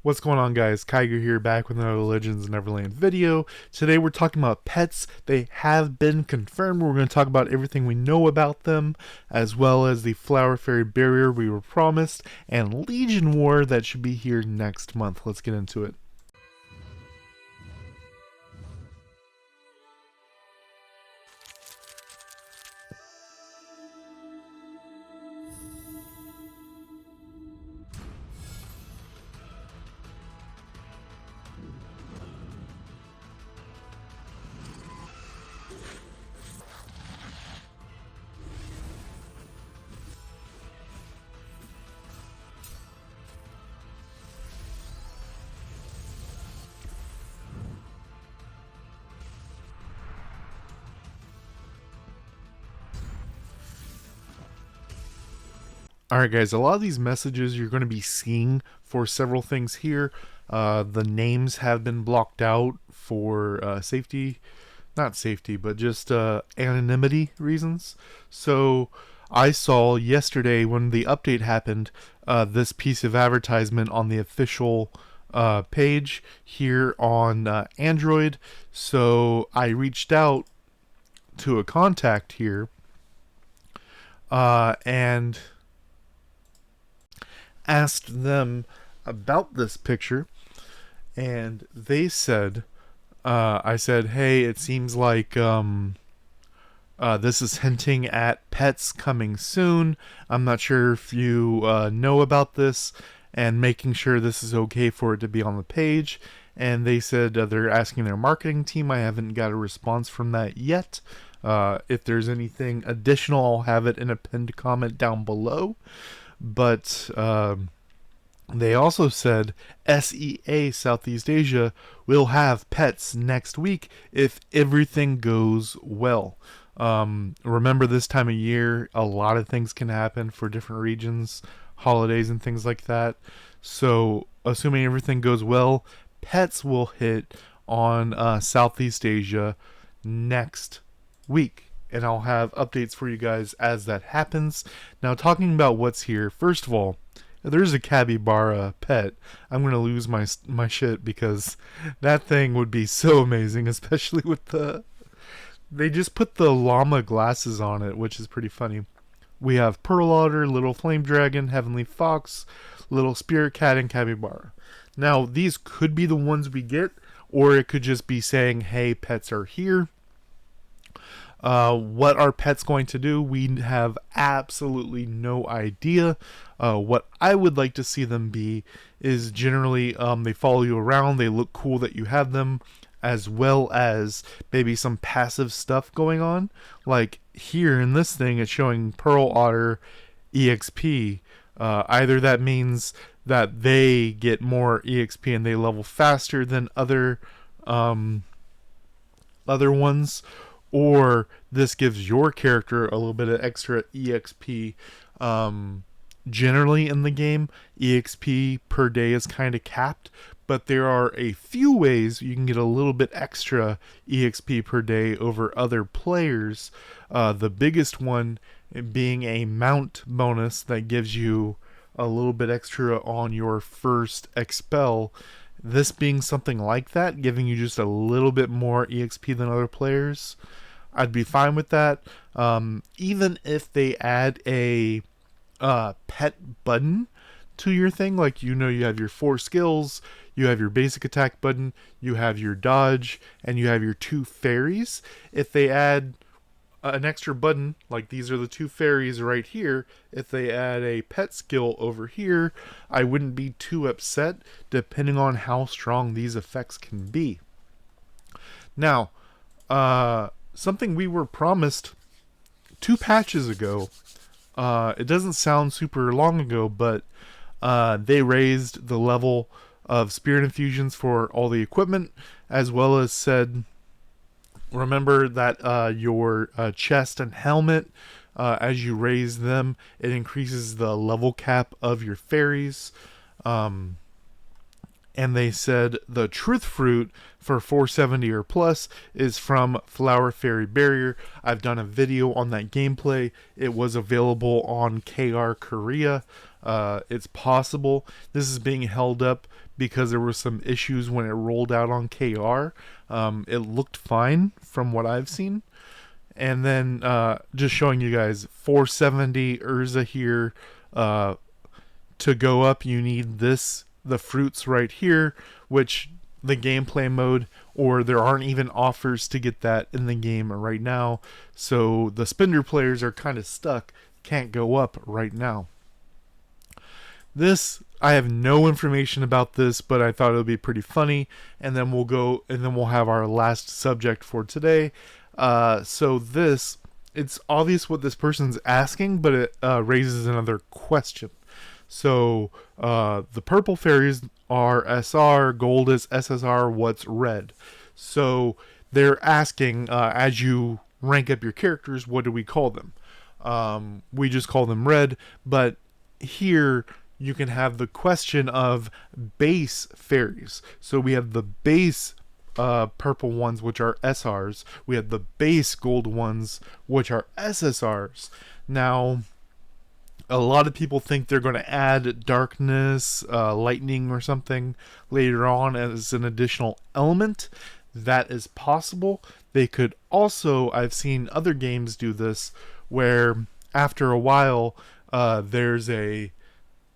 What's going on, guys? Kiger here, back with another Legends Neverland video. Today we're talking about pets. They have been confirmed. We're going to talk about everything we know about them, as well as the Flower Fairy barrier we were promised, and Legion War that should be here next month. Let's get into it. Alright guys, a lot of these messages you're going to be seeing for several things here. The names have been blocked out for safety, not safety, but just anonymity reasons. So I saw yesterday when the update happened, this piece of advertisement on the official page here on Android. So I reached out to a contact here and asked them about this picture, and they said, I said, hey, it seems like this is hinting at pets coming soon. I'm not sure if you know about this, and making sure this is okay for it to be on the page. And they said they're asking their marketing team. I haven't got a response from that yet. If there's anything additional, I'll have it in a pinned comment down below. But they also said SEA, Southeast Asia, will have pets next week if everything goes well. Remember, this time of year, a lot of things can happen for different regions, holidays and things like that. So, assuming everything goes well, pets will hit on Southeast Asia next week. And I'll have updates for you guys as that happens. Now, talking about what's here, first of all, if there's a capybara pet, I'm going to lose my shit, because that thing would be so amazing, especially with they just put the llama glasses on it, which is pretty funny. We have Pearl Otter, Little Flame Dragon, Heavenly Fox, Little Spirit Cat, and Capybara. Now, these could be the ones we get, or it could just be saying, hey, pets are here. What are pets going to do? We have absolutely no idea. What I would like to see them be is generally they follow you around, they look cool that you have them, as well as maybe some passive stuff going on. Like here in this thing, it's showing Pearl Otter EXP. Either that means that they get more EXP and they level faster than other ones, or this gives your character a little bit of extra EXP. Generally in the game, EXP per day is kind of capped, but there are a few ways you can get a little bit extra EXP per day over other players. The biggest one being a mount bonus that gives you a little bit extra on your first expel. This being something like that, giving you just a little bit more EXP than other players, I'd be fine with that. Even if they add a pet button to your thing, like, you have your 4 skills, you have your basic attack button, you have your dodge, and you have your 2 fairies. If they add an extra button, like these are the 2 fairies right here, if they add a pet skill over here, I wouldn't be too upset, depending on how strong these effects can be. Now, something we were promised 2 patches ago, it doesn't sound super long ago, but they raised the level of spirit infusions for all the equipment, as well as said, remember that your chest and helmet, as you raise them, it increases the level cap of your fairies. And they said the truth fruit for 470 or plus is from Flower Fairy Barrier. I've done a video on that gameplay. It was available on KR Korea. It's possible this is being held up because there were some issues when it rolled out on KR. It looked fine from what I've seen. And then just showing you guys 470 Urza here. To go up, you need the fruits right here, which the gameplay mode, or there aren't even offers to get that in the game right now. So the spender players are kind of stuck, can't go up right now. This, I have no information about this, but I thought it would be pretty funny. And then we'll have our last subject for today. So this, it's obvious what this person's asking, but it raises another question. So the purple fairies are SR, gold is SSR, what's red? So they're asking, as you rank up your characters, what do we call them? We just call them red, but here you can have the question of base fairies. So we have the base purple ones, which are SRs. We have the base gold ones, which are SSRs. Now, a lot of people think they're going to add darkness, lightning, or something later on as an additional element. That is possible. They could also, I've seen other games do this, where after a while, there's a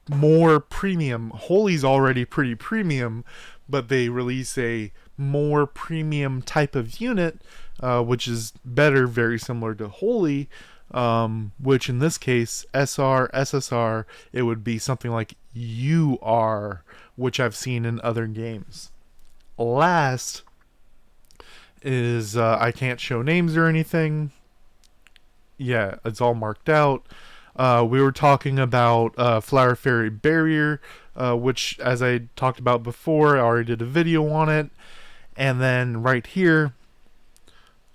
more premium. Holy's already pretty premium, but they release a more premium type of unit, which is better, very similar to Holy. Which in this case, SR, SSR, it would be something like UR, which I've seen in other games. Last is, I can't show names or anything. Yeah, it's all marked out. We were talking about Flower Fairy Barrier, which, as I talked about before, I already did a video on it. And then right here,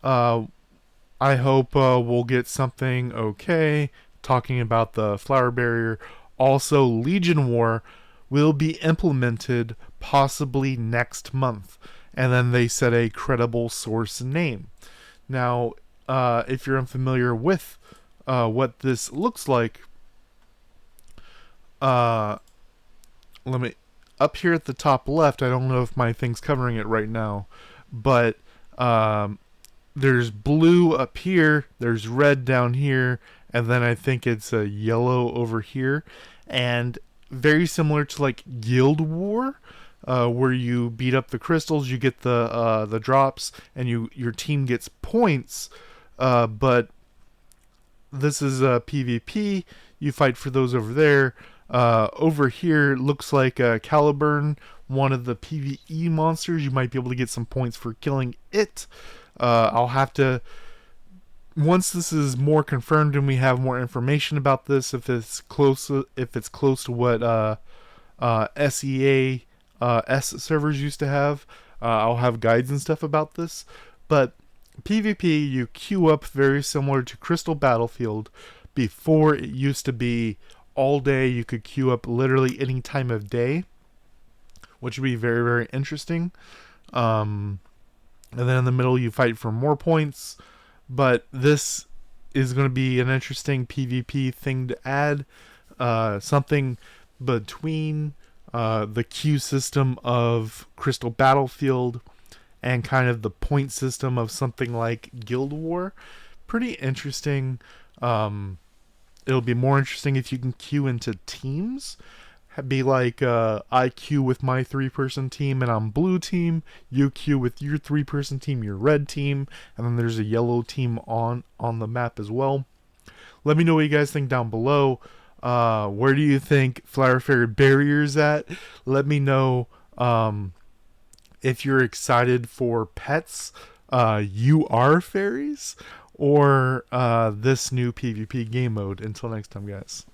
I hope we'll get something okay talking about the Flower Barrier. Also, Legion War will be implemented possibly next month. And then they said a credible source name. Now, if you're unfamiliar with what this looks like, let me, up here at the top left, I don't know if my thing's covering it right now, but there's blue up here, there's red down here, and then I think it's a yellow over here. And very similar to like Guild War, where you beat up the crystals, you get the drops, and your team gets points. But this is a PvP. You fight for those over there. Over here looks like Caliburn, one of the PvE monsters. You might be able to get some points for killing it. I'll have to, once this is more confirmed and we have more information about this, if it's close to what SEA S servers used to have, I'll have guides and stuff about this. But PvP, you queue up very similar to Crystal Battlefield. Before, it used to be all day. You could queue up literally any time of day, which would be very, very interesting. And then in the middle, you fight for more points. But this is going to be an interesting PvP thing to add. Something between the queue system of Crystal Battlefield and kind of the point system of something like Guild War. Pretty interesting. It'll be more interesting if you can queue into teams. Be like, I queue with my 3-person team and I'm blue team. You queue with your 3-person team, your red team. And then there's a yellow team on the map as well. Let me know what you guys think down below. Where do you think Flower Fairy Barrier's at? Let me know if you're excited for pets, UR fairies, or this new PvP game mode. Until next time, guys.